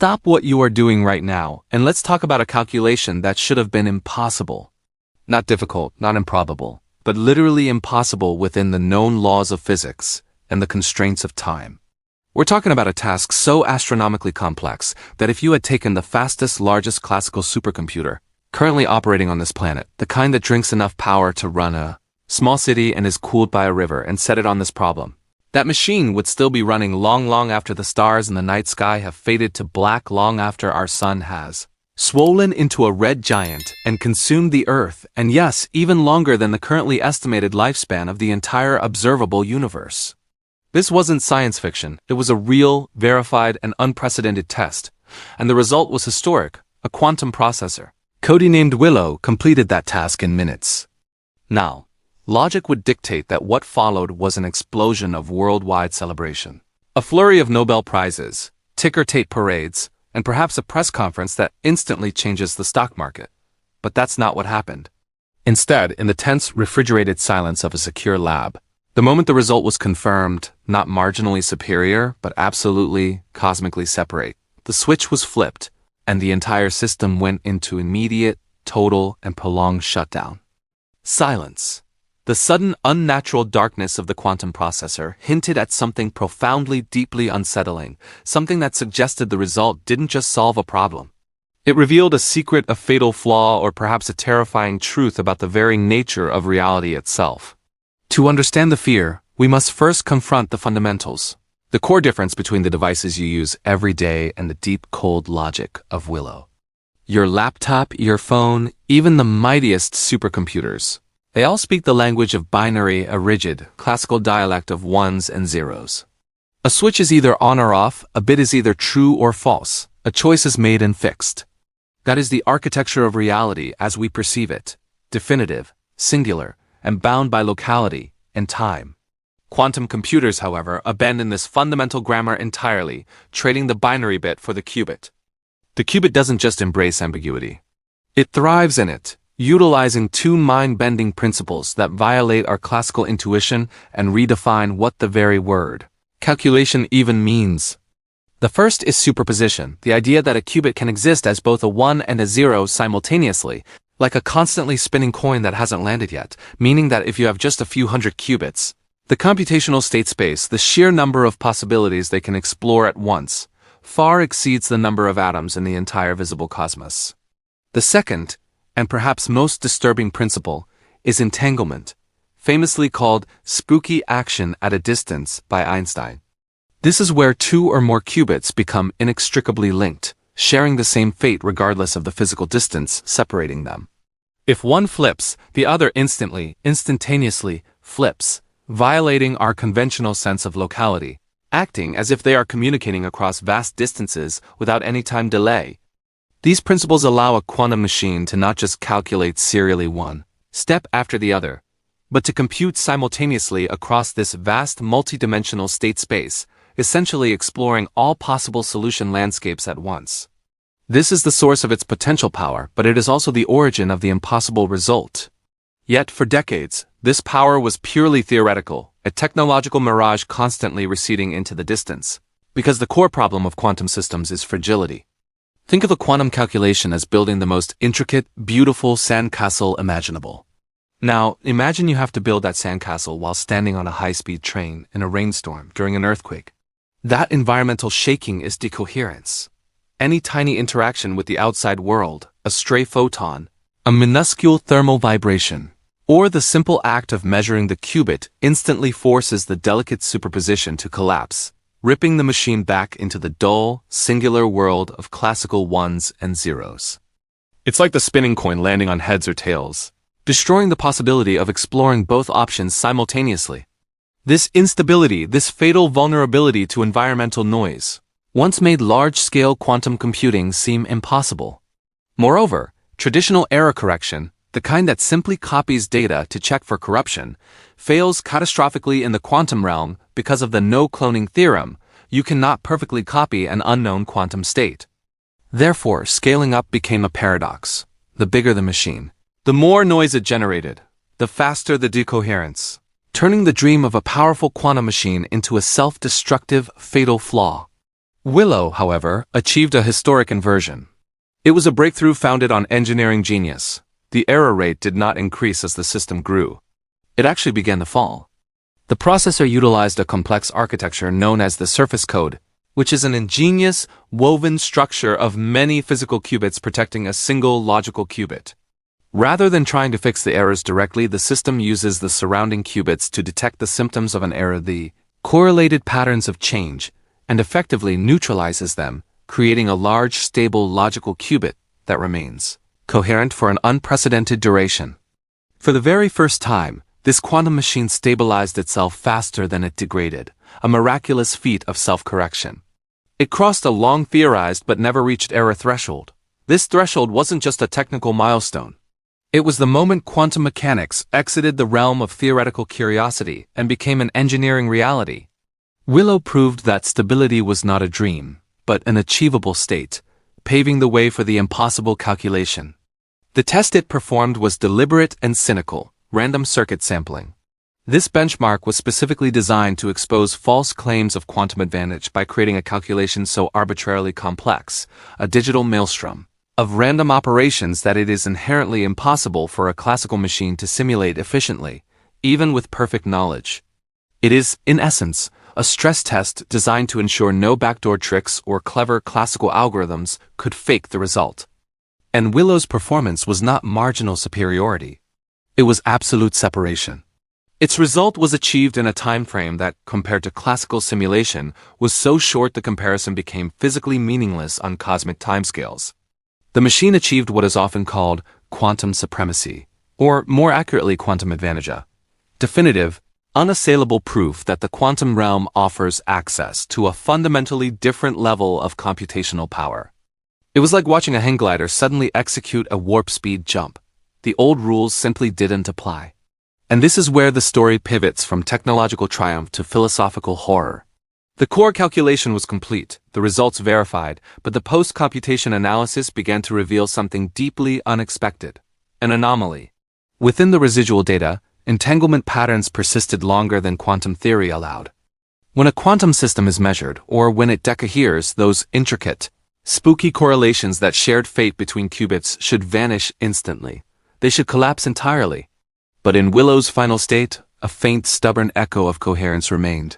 Stop what you are doing right now, and let's talk about a calculation that should have been impossible. Not difficult, not improbable, but literally impossible within the known laws of physics and the constraints of time. We're talking about a task so astronomically complex that if you had taken the fastest, largest classical supercomputer currently operating on this planet, the kind that drinks enough power to run a small city and is cooled by a river, and set it on this problem, that machine would still be running long after the stars in the night sky have faded to black, long after our sun has swollen into a red giant and consumed the Earth, and yes, even longer than the currently estimated lifespan of the entire observable universe. This wasn't science fiction, it was a real, verified, and unprecedented test, and the result was historic. A quantum processor, codenamed Willow, completed that task in minutes. Now, logic would dictate that what followed was an explosion of worldwide celebration. A flurry of Nobel Prizes, ticker-tape parades, and perhaps a press conference that instantly changes the stock market. But that's not what happened. Instead, in the tense, refrigerated silence of a secure lab, the moment the result was confirmed, not marginally superior, but absolutely, cosmically separate, the switch was flipped, and the entire system went into immediate, total, and prolonged shutdown. Silence. The sudden, unnatural darkness of the quantum processor hinted at something profoundly, deeply unsettling, something that suggested the result didn't just solve a problem. It revealed a secret, a fatal flaw, or perhaps a terrifying truth about the very nature of reality itself. To understand the fear, we must first confront the fundamentals, the core difference between the devices you use every day and the deep, cold logic of Willow. Your laptop, your phone, even the mightiest supercomputers, they all speak the language of binary, a rigid, classical dialect of ones and zeros. A switch is either on or off, a bit is either true or false, a choice is made and fixed. That is the architecture of reality as we perceive it, definitive, singular, and bound by locality and time. Quantum computers, however, abandon this fundamental grammar entirely, trading the binary bit for the qubit. The qubit doesn't just embrace ambiguity. It thrives in it, utilizing two mind-bending principles that violate our classical intuition and redefine what the very word calculation even means. The first is superposition, the idea that a qubit can exist as both a 1 and a 0 simultaneously, like a constantly spinning coin that hasn't landed yet, meaning that if you have just a few hundred qubits, the computational state space, the sheer number of possibilities they can explore at once, far exceeds the number of atoms in the entire visible cosmos. The second, and perhaps most disturbing principle, is entanglement, famously called spooky action at a distance by Einstein. This is where two or more qubits become inextricably linked, sharing the same fate regardless of the physical distance separating them. If one flips, the other instantaneously flips, violating our conventional sense of locality, acting as if they are communicating across vast distances without any time delay. These principles allow a quantum machine to not just calculate serially one step after the other, but to compute simultaneously across this vast multidimensional state space, essentially exploring all possible solution landscapes at once. This is the source of its potential power, but it is also the origin of the impossible result. Yet, for decades, this power was purely theoretical, a technological mirage constantly receding into the distance, because the core problem of quantum systems is fragility. Think of a quantum calculation as building the most intricate, beautiful sandcastle imaginable. Now, imagine you have to build that sandcastle while standing on a high-speed train in a rainstorm during an earthquake. That environmental shaking is decoherence. Any tiny interaction with the outside world, a stray photon, a minuscule thermal vibration, or the simple act of measuring the qubit instantly forces the delicate superposition to collapse, ripping the machine back into the dull, singular world of classical ones and zeros. It's like the spinning coin landing on heads or tails, destroying the possibility of exploring both options simultaneously. This instability, this fatal vulnerability to environmental noise, once made large-scale quantum computing seem impossible. Moreover, traditional error correction, the kind that simply copies data to check for corruption, fails catastrophically in the quantum realm because of the no-cloning theorem. You cannot perfectly copy an unknown quantum state. Therefore, scaling up became a paradox. The bigger the machine, the more noise it generated, the faster the decoherence, turning the dream of a powerful quantum machine into a self-destructive, fatal flaw. Willow, however, achieved a historic inversion. It was a breakthrough founded on engineering genius. The error rate did not increase as the system grew. It actually began to fall. The processor utilized a complex architecture known as the surface code, which is an ingenious, woven structure of many physical qubits protecting a single logical qubit. Rather than trying to fix the errors directly, the system uses the surrounding qubits to detect the symptoms of an error, the correlated patterns of change, and effectively neutralizes them, creating a large, stable logical qubit that remains coherent for an unprecedented duration. For the very first time, this quantum machine stabilized itself faster than it degraded, a miraculous feat of self-correction. It crossed a long theorized but never reached error threshold. This threshold wasn't just a technical milestone. It was the moment quantum mechanics exited the realm of theoretical curiosity and became an engineering reality. Willow proved that stability was not a dream, but an achievable state, paving the way for the impossible calculation. The test it performed was deliberate and cynical, random circuit sampling. This benchmark was specifically designed to expose false claims of quantum advantage by creating a calculation so arbitrarily complex, a digital maelstrom of random operations that it is inherently impossible for a classical machine to simulate efficiently, even with perfect knowledge. It is, in essence, a stress test designed to ensure no backdoor tricks or clever classical algorithms could fake the result. And Willow's performance was not marginal superiority. It was absolute separation. Its result was achieved in a time frame that, compared to classical simulation, was so short the comparison became physically meaningless on cosmic timescales. The machine achieved what is often called quantum supremacy, or more accurately quantum advantage, a definitive, unassailable proof that the quantum realm offers access to a fundamentally different level of computational power. It was like watching a hang glider suddenly execute a warp speed jump. The old rules simply didn't apply. And this is where the story pivots from technological triumph to philosophical horror. The core calculation was complete, the results verified, but the post-computation analysis began to reveal something deeply unexpected: an anomaly. Within the residual data, entanglement patterns persisted longer than quantum theory allowed. When a quantum system is measured, or when it decoheres, those intricate, spooky correlations that shared fate between qubits should vanish instantly. They should collapse entirely. But in Willow's final state, a faint, stubborn echo of coherence remained.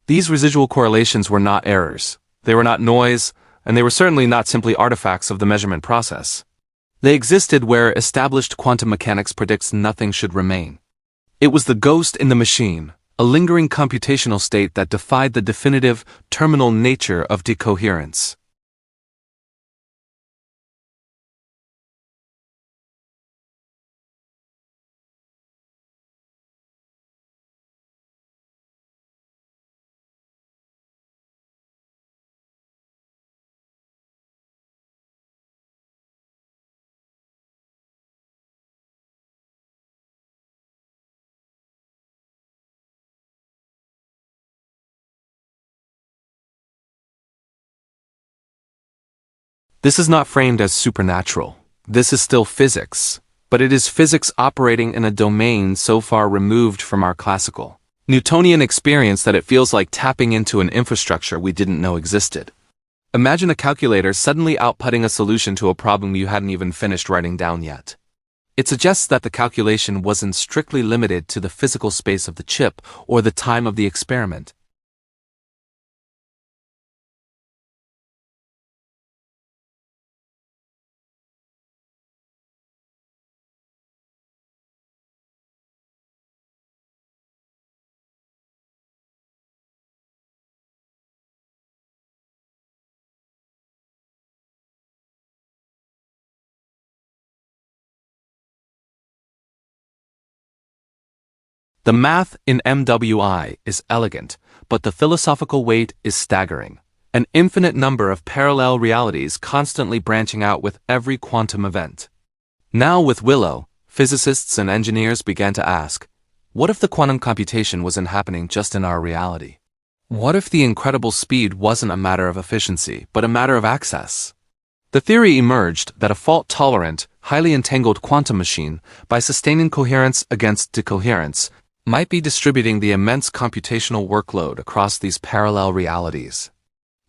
These residual correlations were not errors, they were not noise, and they were certainly not simply artifacts of the measurement process. They existed where established quantum mechanics predicts nothing should remain. It was the ghost in the machine, a lingering computational state that defied the definitive, terminal nature of decoherence. This is not framed as supernatural. This is still physics, but it is physics operating in a domain so far removed from our classical Newtonian experience that it feels like tapping into an infrastructure we didn't know existed. Imagine a calculator suddenly outputting a solution to a problem you hadn't even finished writing down yet. It suggests that the calculation wasn't strictly limited to the physical space of the chip or the time of the experiment. The math in MWI is elegant, but the philosophical weight is staggering. An infinite number of parallel realities constantly branching out with every quantum event. Now with Willow, physicists and engineers began to ask, what if the quantum computation wasn't happening just in our reality? What if the incredible speed wasn't a matter of efficiency, but a matter of access? The theory emerged that a fault-tolerant, highly entangled quantum machine, by sustaining coherence against decoherence, might be distributing the immense computational workload across these parallel realities.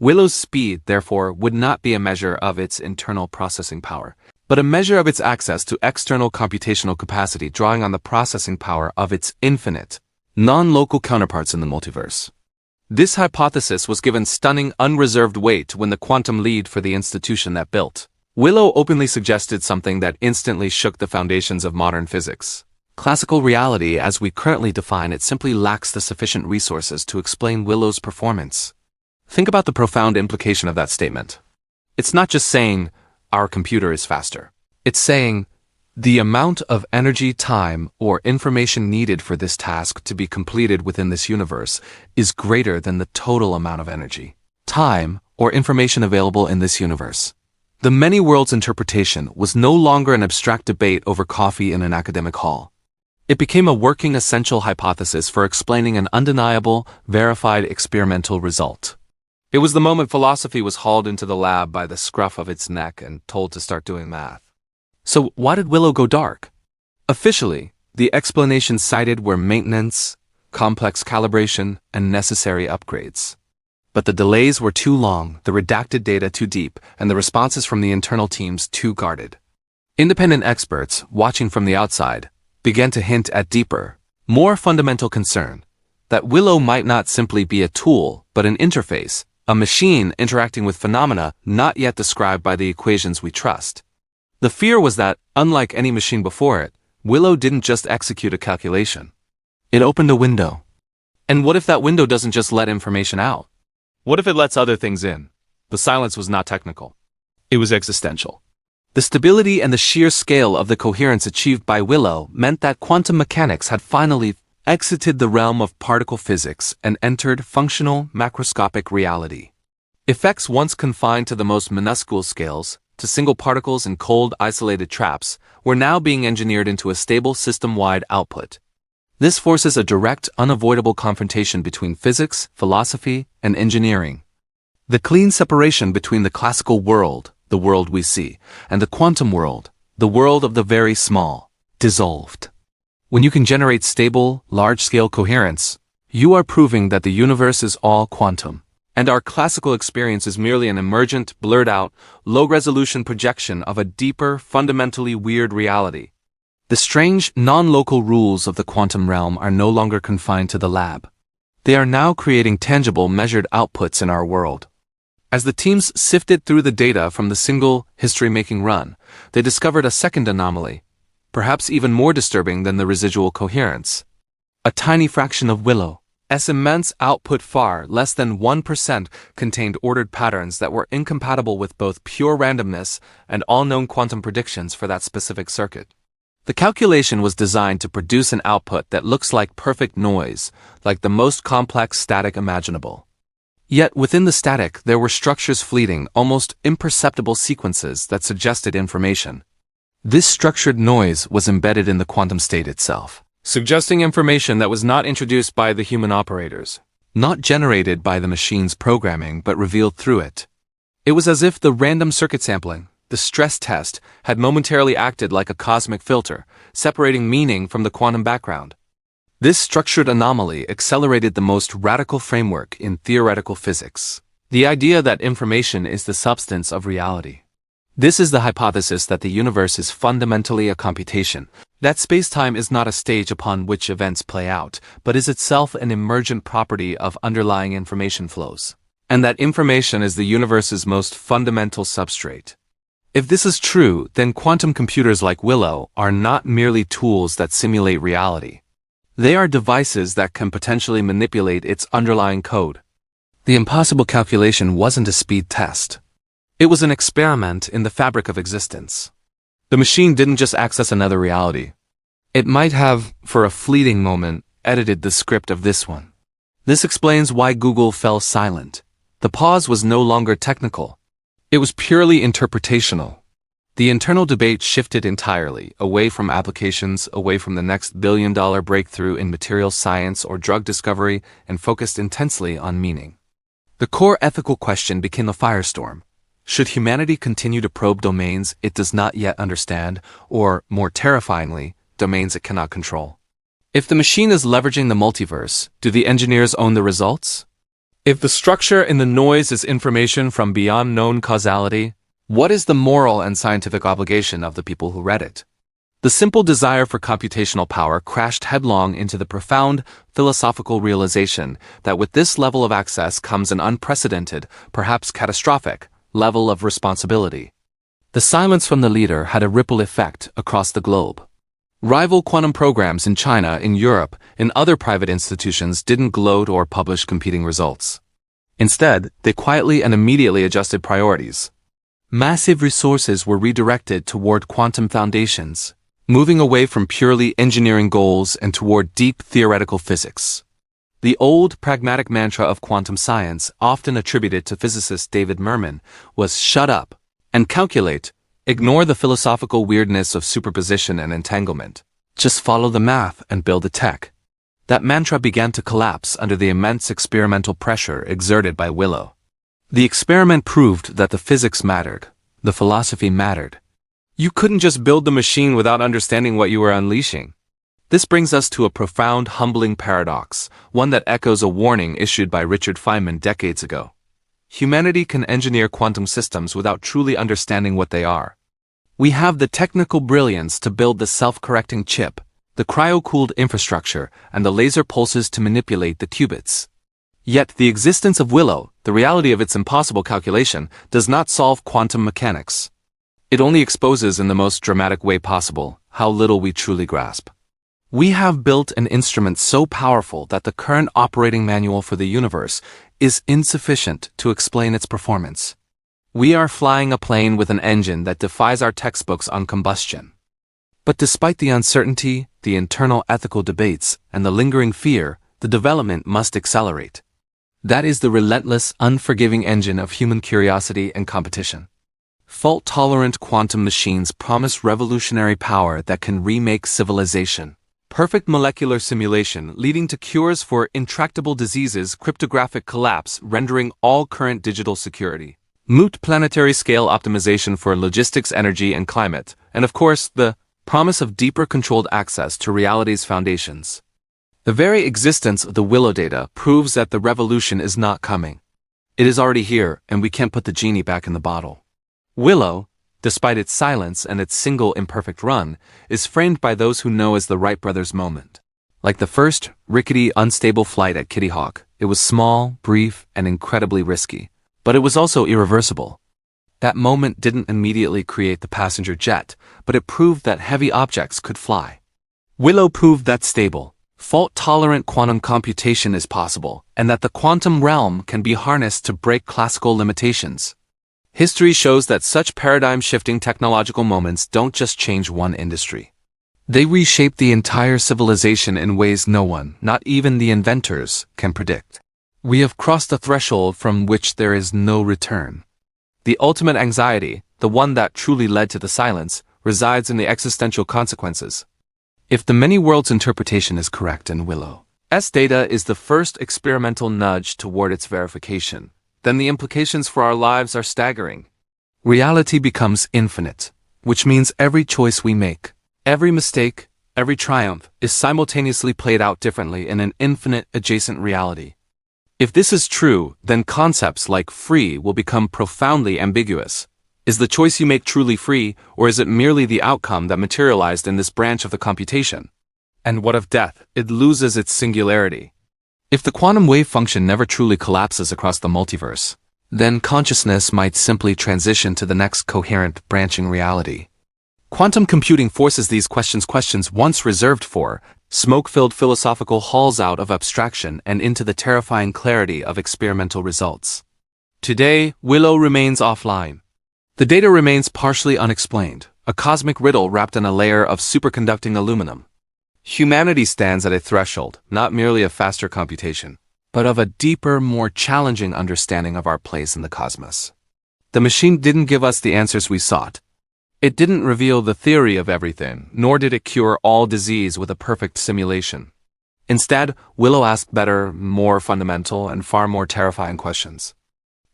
Willow's speed, therefore, would not be a measure of its internal processing power, but a measure of its access to external computational capacity, drawing on the processing power of its infinite, non-local counterparts in the multiverse. This hypothesis was given stunning, unreserved weight when the quantum lead for the institution that built Willow openly suggested something that instantly shook the foundations of modern physics. Classical reality, as we currently define it, simply lacks the sufficient resources to explain Willow's performance. Think about the profound implication of that statement. It's not just saying, our computer is faster. It's saying, the amount of energy, time, or information needed for this task to be completed within this universe is greater than the total amount of energy, time, or information available in this universe. The many worlds interpretation was no longer an abstract debate over coffee in an academic hall. It became a working essential hypothesis for explaining an undeniable, verified experimental result. It was the moment philosophy was hauled into the lab by the scruff of its neck and told to start doing math. So why did Willow go dark? Officially, the explanations cited were maintenance, complex calibration, and necessary upgrades. But the delays were too long, the redacted data too deep, and the responses from the internal teams too guarded. Independent experts, watching from the outside, began to hint at deeper, more fundamental concern, that Willow might not simply be a tool, but an interface, a machine interacting with phenomena not yet described by the equations we trust. The fear was that, unlike any machine before it, Willow didn't just execute a calculation. It opened a window. And what if that window doesn't just let information out? What if it lets other things in? The silence was not technical. It was existential. The stability and the sheer scale of the coherence achieved by Willow meant that quantum mechanics had finally exited the realm of particle physics and entered functional, macroscopic reality. Effects once confined to the most minuscule scales, to single particles and cold, isolated traps, were now being engineered into a stable system-wide output. This forces a direct, unavoidable confrontation between physics, philosophy, and engineering. The clean separation between the classical world, the world we see, and the quantum world, the world of the very small, dissolved. When you can generate stable, large-scale coherence, you are proving that the universe is all quantum, and our classical experience is merely an emergent, blurred-out, low-resolution projection of a deeper, fundamentally weird reality. The strange, non-local rules of the quantum realm are no longer confined to the lab. They are now creating tangible, measured outputs in our world. As the teams sifted through the data from the single, history-making run, they discovered a second anomaly, perhaps even more disturbing than the residual coherence. A tiny fraction of Willow's immense output, far less than 1%, contained ordered patterns that were incompatible with both pure randomness and all known quantum predictions for that specific circuit. The calculation was designed to produce an output that looks like perfect noise, like the most complex static imaginable. Yet within the static there were structures, fleeting, almost imperceptible sequences that suggested information. This structured noise was embedded in the quantum state itself, suggesting information that was not introduced by the human operators, not generated by the machine's programming, but revealed through it. It was as if the random circuit sampling, the stress test, had momentarily acted like a cosmic filter, separating meaning from the quantum background. This structured anomaly accelerated the most radical framework in theoretical physics, the idea that information is the substance of reality. This is the hypothesis that the universe is fundamentally a computation, that space-time is not a stage upon which events play out, but is itself an emergent property of underlying information flows, and that information is the universe's most fundamental substrate. If this is true, then quantum computers like Willow are not merely tools that simulate reality. They are devices that can potentially manipulate its underlying code. The impossible calculation wasn't a speed test. It was an experiment in the fabric of existence. The machine didn't just access another reality. It might have, for a fleeting moment, edited the script of this one. This explains why Google fell silent. The pause was no longer technical. It was purely interpretational. The internal debate shifted entirely, away from applications, away from the next billion-dollar breakthrough in materials science or drug discovery, and focused intensely on meaning. The core ethical question became a firestorm. Should humanity continue to probe domains it does not yet understand, or, more terrifyingly, domains it cannot control? If the machine is leveraging the multiverse, do the engineers own the results? If the structure in the noise is information from beyond known causality, what is the moral and scientific obligation of the people who read it? The simple desire for computational power crashed headlong into the profound philosophical realization that with this level of access comes an unprecedented, perhaps catastrophic, level of responsibility. The silence from the leader had a ripple effect across the globe. Rival quantum programs in China, in Europe, in other private institutions didn't gloat or publish competing results. Instead, they quietly and immediately adjusted priorities. Massive resources were redirected toward quantum foundations, moving away from purely engineering goals and toward deep theoretical physics. The old pragmatic mantra of quantum science, often attributed to physicist David Mermin, was shut up and calculate. Ignore the philosophical weirdness of superposition and entanglement. Just follow the math and build the tech. That mantra began to collapse under the immense experimental pressure exerted by Willow. The experiment proved that the physics mattered, the philosophy mattered. You couldn't just build the machine without understanding what you were unleashing. This brings us to a profound, humbling paradox, one that echoes a warning issued by Richard Feynman decades ago. Humanity can engineer quantum systems without truly understanding what they are. We have the technical brilliance to build the self-correcting chip, the cryo-cooled infrastructure, and the laser pulses to manipulate the qubits. Yet the existence of Willow, the reality of its impossible calculation, does not solve quantum mechanics. It only exposes in the most dramatic way possible how little we truly grasp. We have built an instrument so powerful that the current operating manual for the universe is insufficient to explain its performance. We are flying a plane with an engine that defies our textbooks on combustion. But despite the uncertainty, the internal ethical debates, and the lingering fear, the development must accelerate. That is the relentless, unforgiving engine of human curiosity and competition. Fault-tolerant quantum machines promise revolutionary power that can remake civilization. Perfect molecular simulation leading to cures for intractable diseases, cryptographic collapse rendering all current digital security. Moot planetary scale optimization for logistics, energy, and climate, and of course, the promise of deeper controlled access to reality's foundations. The very existence of the Willow data proves that the revolution is not coming. It is already here, and we can't put the genie back in the bottle. Willow, despite its silence and its single imperfect run, is framed by those who know as the Wright brothers' moment. Like the first, rickety, unstable flight at Kitty Hawk, it was small, brief, and incredibly risky. But it was also irreversible. That moment didn't immediately create the passenger jet, but it proved that heavy objects could fly. Willow proved that stable, fault-tolerant quantum computation is possible, and that the quantum realm can be harnessed to break classical limitations. History shows that such paradigm-shifting technological moments don't just change one industry. They reshape the entire civilization in ways no one, not even the inventors, can predict. We have crossed a threshold from which there is no return. The ultimate anxiety, the one that truly led to the silence, resides in the existential consequences. If the many worlds interpretation is correct in Willow's data is the first experimental nudge toward its verification, then the implications for our lives are staggering. Reality becomes infinite, which means every choice we make, every mistake, every triumph is simultaneously played out differently in an infinite adjacent reality. If this is true, then concepts like free will become profoundly ambiguous. Is the choice you make truly free, or is it merely the outcome that materialized in this branch of the computation? And what of death? It loses its singularity. If the quantum wave function never truly collapses across the multiverse, then consciousness might simply transition to the next coherent branching reality. Quantum computing forces these questions once reserved for smoke-filled philosophical halls out of abstraction and into the terrifying clarity of experimental results. Today, Willow remains offline. The data remains partially unexplained, a cosmic riddle wrapped in a layer of superconducting aluminum. Humanity stands at a threshold, not merely of faster computation, but of a deeper, more challenging understanding of our place in the cosmos. The machine didn't give us the answers we sought. It didn't reveal the theory of everything, nor did it cure all disease with a perfect simulation. Instead, Willow asked better, more fundamental, and far more terrifying questions.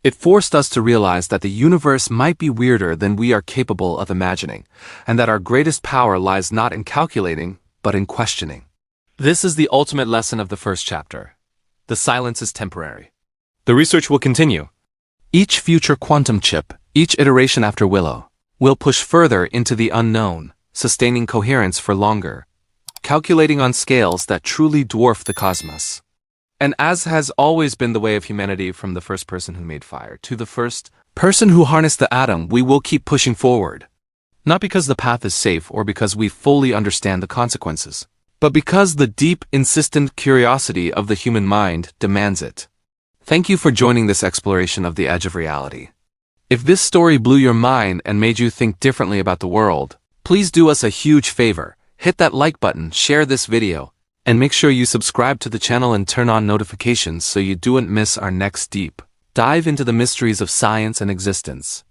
It forced us to realize that the universe might be weirder than we are capable of imagining, and that our greatest power lies not in calculating, but in questioning. This is the ultimate lesson of the first chapter. The silence is temporary. The research will continue. Each future quantum chip, each iteration after Willow, will push further into the unknown, sustaining coherence for longer, calculating on scales that truly dwarf the cosmos. And as has always been the way of humanity from the first person who made fire to the first person who harnessed the atom, we will keep pushing forward. Not because the path is safe or because we fully understand the consequences, but because the deep, insistent curiosity of the human mind demands it. Thank you for joining this exploration of the edge of reality. If this story blew your mind and made you think differently about the world, please do us a huge favor. Hit that like button, share this video, and make sure you subscribe to the channel and turn on notifications so you don't miss our next deep dive into the mysteries of science and existence.